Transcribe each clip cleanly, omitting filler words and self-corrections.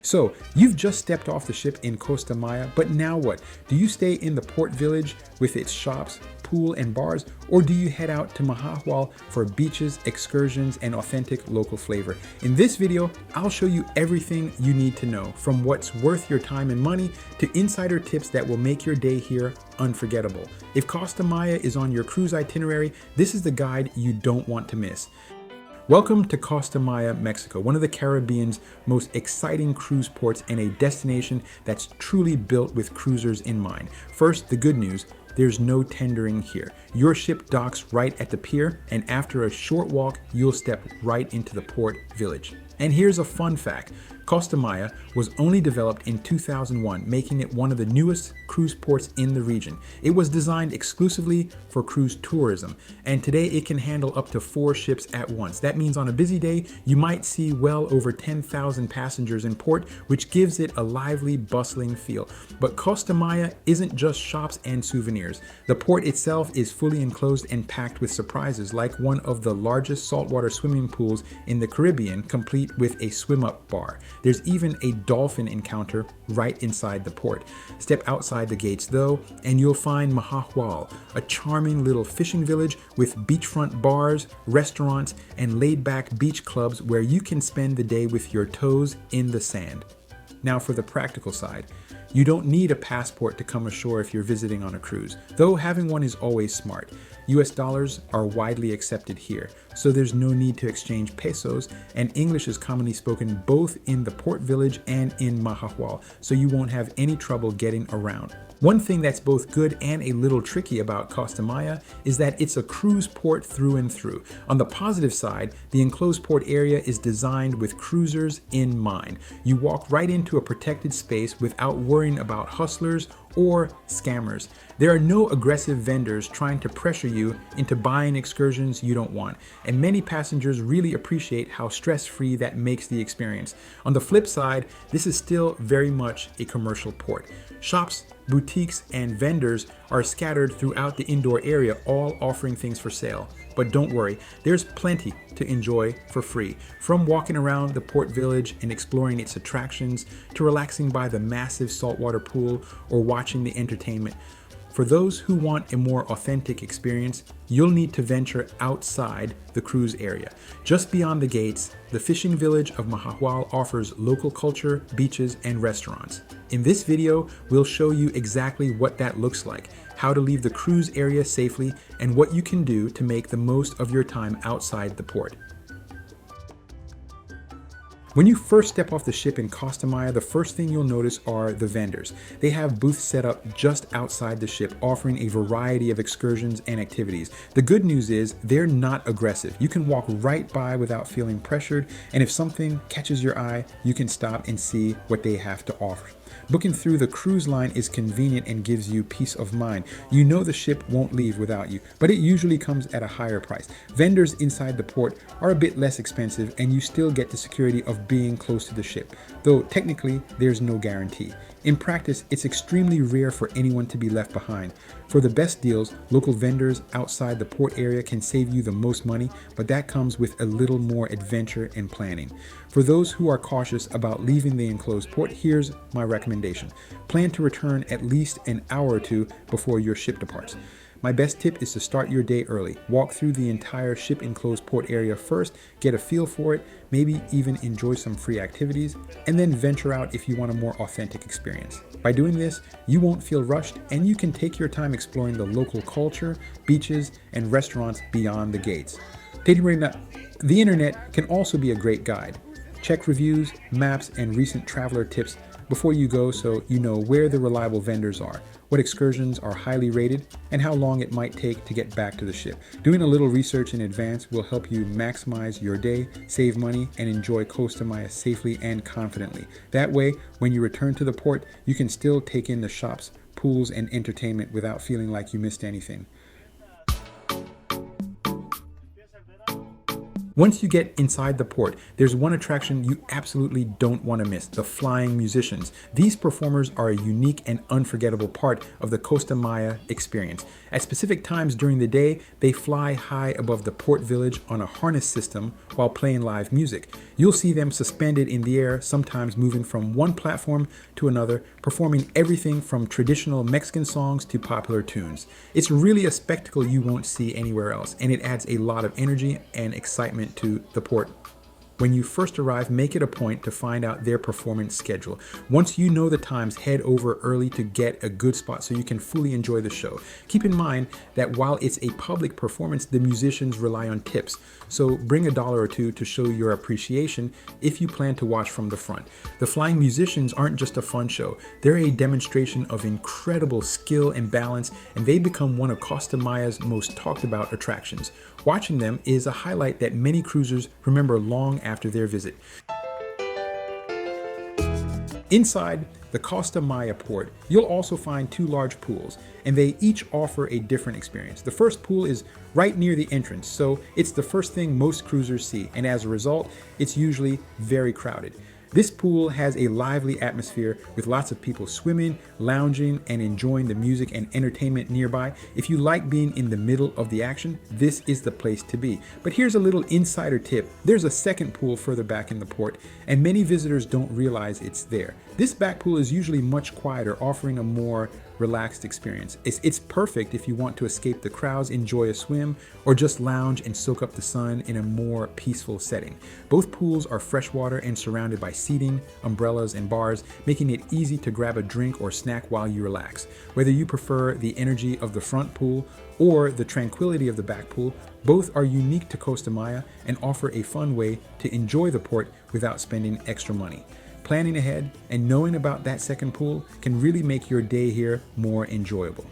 So, you've just stepped off the ship in Costa Maya, but now what? Do you stay in the port village with its shops, pool, and bars, or do you head out to Mahahual for beaches, excursions, and authentic local flavor? In this video, I'll show you everything you need to know, from what's worth your time and money to insider tips that will make your day here unforgettable. If Costa Maya is on your cruise itinerary, this is the guide you don't want to miss. Welcome to Costa Maya, Mexico, one of the Caribbean's most exciting cruise ports and a destination that's truly built with cruisers in mind. First, the good news, there's no tendering here. Your ship docks right at the pier, and after a short walk, you'll step right into the port village. And here's a fun fact. Costa Maya was only developed in 2001, making it one of the newest cruise ports in the region. It was designed exclusively for cruise tourism, and today it can handle up to 4 ships at once. That means on a busy day, you might see well over 10,000 passengers in port, which gives it a lively, bustling feel. But Costa Maya isn't just shops and souvenirs. The port itself is fully enclosed and packed with surprises, like one of the largest saltwater swimming pools in the Caribbean, complete with a swim-up bar. There's even a dolphin encounter right inside the port. Step outside the gates though, and you'll find Mahahual, a charming little fishing village with beachfront bars, restaurants, and laid-back beach clubs where you can spend the day with your toes in the sand. Now for the practical side. You don't need a passport to come ashore if you're visiting on a cruise, though having one is always smart. US dollars are widely accepted here, so there's no need to exchange pesos, and English is commonly spoken both in the port village and in Mahahual, so you won't have any trouble getting around. One thing that's both good and a little tricky about Costa Maya is that it's a cruise port through and through. On the positive side, the enclosed port area is designed with cruisers in mind. You walk right into a protected space without worrying about hustlers or scammers. There are no aggressive vendors trying to pressure you into buying excursions you don't want, and many passengers really appreciate how stress-free that makes the experience. On the flip side, this is still very much a commercial port. Shops, boutiques, and vendors are scattered throughout the indoor area, all offering things for sale. But don't worry, there's plenty to enjoy for free. From walking around the port village and exploring its attractions, to relaxing by the massive saltwater pool or watching the entertainment. For those who want a more authentic experience, you'll need to venture outside the cruise area. Just beyond the gates, the fishing village of Mahahual offers local culture, beaches, and restaurants. In this video, we'll show you exactly what that looks like, how to leave the cruise area safely, and what you can do to make the most of your time outside the port. When you first step off the ship in Costa Maya, the first thing you'll notice are the vendors. They have booths set up just outside the ship, offering a variety of excursions and activities. The good news is they're not aggressive. You can walk right by without feeling pressured, and if something catches your eye, you can stop and see what they have to offer. Booking through the cruise line is convenient and gives you peace of mind. You know the ship won't leave without you, but it usually comes at a higher price. Vendors inside the port are a bit less expensive, and you still get the security of being close to the ship, though technically there's no guarantee. In practice, it's extremely rare for anyone to be left behind. For the best deals, local vendors outside the port area can save you the most money, but that comes with a little more adventure and planning. For those who are cautious about leaving the enclosed port, here's my recommendation. Plan to return at least an hour or two before your ship departs. My best tip is to start your day early. Walk through the entire ship enclosed port area first, get a feel for it, maybe even enjoy some free activities, and then venture out if you want a more authentic experience. By doing this, you won't feel rushed, and you can take your time exploring the local culture, beaches, and restaurants beyond the gates. The internet can also be a great guide. Check reviews, maps, and recent traveler tips before you go so you know where the reliable vendors are, what excursions are highly rated, and how long it might take to get back to the ship. Doing a little research in advance will help you maximize your day, save money, and enjoy Costa Maya safely and confidently. That way, when you return to the port, you can still take in the shops, pools, and entertainment without feeling like you missed anything. Once you get inside the port, there's one attraction you absolutely don't want to miss: the flying musicians. These performers are a unique and unforgettable part of the Costa Maya experience. At specific times during the day, they fly high above the port village on a harness system while playing live music. You'll see them suspended in the air, sometimes moving from one platform to another, performing everything from traditional Mexican songs to popular tunes. It's really a spectacle you won't see anywhere else, and it adds a lot of energy and excitement to the port. When you first arrive, make it a point to find out their performance schedule. Once you know the times, head over early to get a good spot so you can fully enjoy the show. Keep in mind that while it's a public performance, the musicians rely on tips. So bring $1 or $2 to show your appreciation if you plan to watch from the front. The flying musicians aren't just a fun show. They're a demonstration of incredible skill and balance, and they become one of Costa Maya's most talked about attractions. Watching them is a highlight that many cruisers remember long after their visit. Inside the Costa Maya port, you'll also find 2 large pools, and they each offer a different experience. The first pool is right near the entrance, so it's the first thing most cruisers see, and as a result, it's usually very crowded. This pool has a lively atmosphere with lots of people swimming, lounging, and enjoying the music and entertainment nearby. If you like being in the middle of the action, this is the place to be. But here's a little insider tip. There's a second pool further back in the port, and many visitors don't realize it's there. This back pool is usually much quieter, offering a more relaxed experience. It's perfect if you want to escape the crowds, enjoy a swim, or just lounge and soak up the sun in a more peaceful setting. Both pools are freshwater and surrounded by seating, umbrellas, and bars, making it easy to grab a drink or snack while you relax. Whether you prefer the energy of the front pool or the tranquility of the back pool, both are unique to Costa Maya and offer a fun way to enjoy the port without spending extra money. Planning ahead and knowing about that second pool can really make your day here more enjoyable.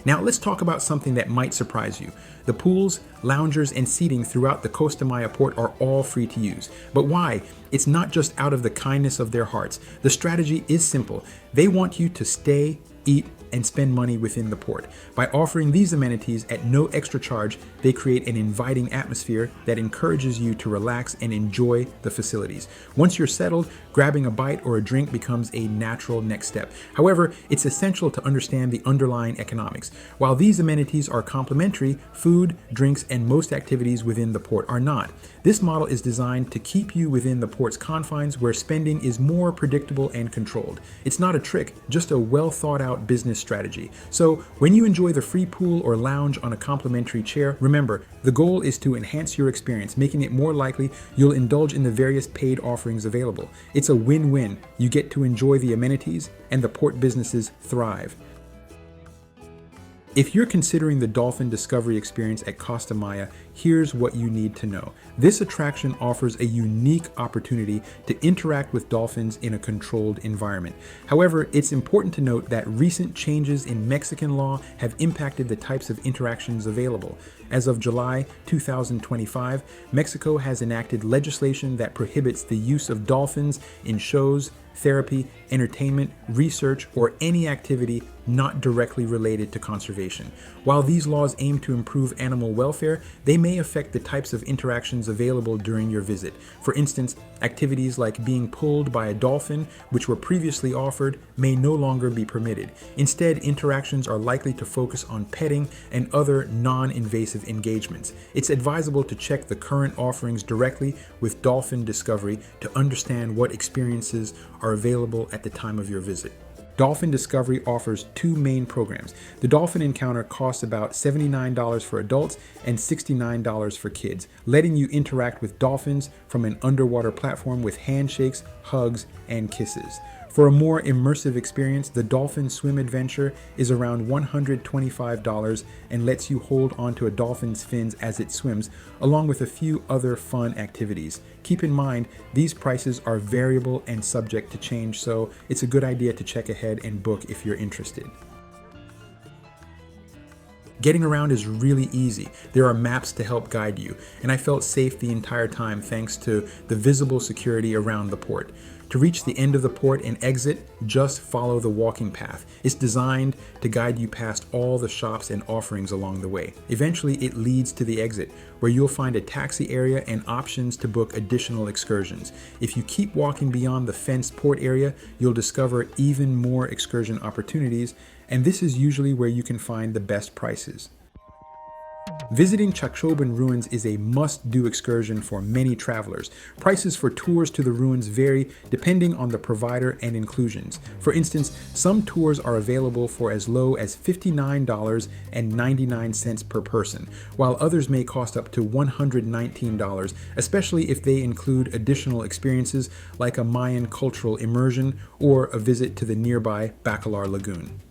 Now let's talk about something that might surprise you. The pools, loungers, and seating throughout the Costa Maya port are all free to use. But why? It's not just out of the kindness of their hearts. The strategy is simple. They want you to stay, eat, and spend money within the port. By offering these amenities at no extra charge, they create an inviting atmosphere that encourages you to relax and enjoy the facilities. Once you're settled, grabbing a bite or a drink becomes a natural next step. However, it's essential to understand the underlying economics. While these amenities are complimentary, food, drinks, and most activities within the port are not. This model is designed to keep you within the port's confines where spending is more predictable and controlled. It's not a trick, just a well thought out business strategy. So when you enjoy the free pool or lounge on a complimentary chair, remember, the goal is to enhance your experience, making it more likely you'll indulge in the various paid offerings available. It's a win-win. You get to enjoy the amenities and the port businesses thrive. If you're considering the dolphin discovery experience at Costa Maya, here's what you need to know. This attraction offers a unique opportunity to interact with dolphins in a controlled environment. However, it's important to note that recent changes in Mexican law have impacted the types of interactions available. As of July 2025, Mexico has enacted legislation that prohibits the use of dolphins in shows, therapy, entertainment, research, or any activity not directly related to conservation. While these laws aim to improve animal welfare, they may affect the types of interactions available during your visit. For instance, activities like being pulled by a dolphin, which were previously offered, may no longer be permitted. Instead, interactions are likely to focus on petting and other non-invasive engagements. It's advisable to check the current offerings directly with Dolphin Discovery to understand what experiences are available at the time of your visit. Dolphin Discovery offers 2 main programs. The Dolphin Encounter costs about $79 for adults and $69 for kids, letting you interact with dolphins from an underwater platform with handshakes, hugs, and kisses. For a more immersive experience, the Dolphin Swim Adventure is around $125 and lets you hold onto a dolphin's fins as it swims, along with a few other fun activities. Keep in mind, these prices are variable and subject to change, so it's a good idea to check ahead and book if you're interested. Getting around is really easy. There are maps to help guide you, and I felt safe the entire time thanks to the visible security around the port. To reach the end of the port and exit, just follow the walking path. It's designed to guide you past all the shops and offerings along the way. Eventually, it leads to the exit, where you'll find a taxi area and options to book additional excursions. If you keep walking beyond the fenced port area, you'll discover even more excursion opportunities, and this is usually where you can find the best prices. Visiting Chacchoban ruins is a must-do excursion for many travelers. Prices for tours to the ruins vary depending on the provider and inclusions. For instance, some tours are available for as low as $59.99 per person, while others may cost up to $119, especially if they include additional experiences like a Mayan cultural immersion or a visit to the nearby Bacalar Lagoon.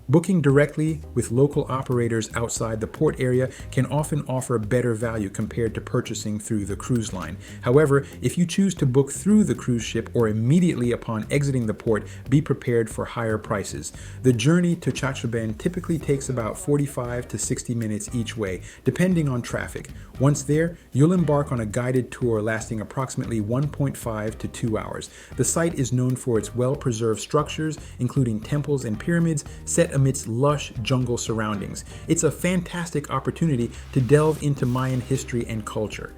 Booking directly with local operators outside the port area can often offer better value compared to purchasing through the cruise line. However, if you choose to book through the cruise ship or immediately upon exiting the port, be prepared for higher prices. The journey to Chacchoban typically takes about 45 to 60 minutes each way, depending on traffic. Once there, you'll embark on a guided tour lasting approximately 1.5 to 2 hours. The site is known for its well-preserved structures, including temples and pyramids set amidst lush jungle surroundings. It's a fantastic opportunity to delve into Mayan history and culture.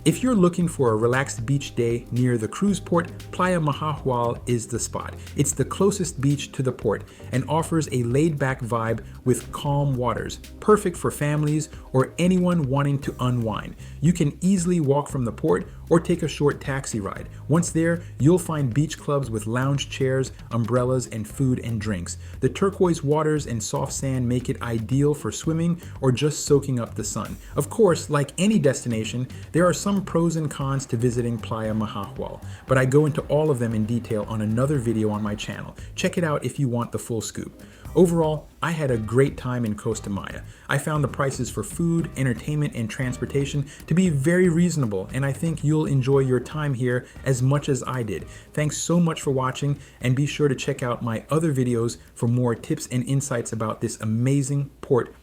If you're looking for a relaxed beach day near the cruise port, Playa Mahahual is the spot. It's the closest beach to the port and offers a laid-back vibe with calm waters, perfect for families or anyone wanting to unwind. You can easily walk from the port or take a short taxi ride. Once there, you'll find beach clubs with lounge chairs, umbrellas, and food and drinks. The turquoise waters and soft sand make it ideal for swimming or just soaking up the sun. Of course, like any destination, there are some pros and cons to visiting Playa Mahahual, but I go into all of them in detail on another video on my channel. Check it out if you want the full scoop. Overall, I had a great time in Costa Maya. I found the prices for food, entertainment, and transportation to be very reasonable, and I think you'll enjoy your time here as much as I did. Thanks so much for watching, and be sure to check out my other videos for more tips and insights about this amazing port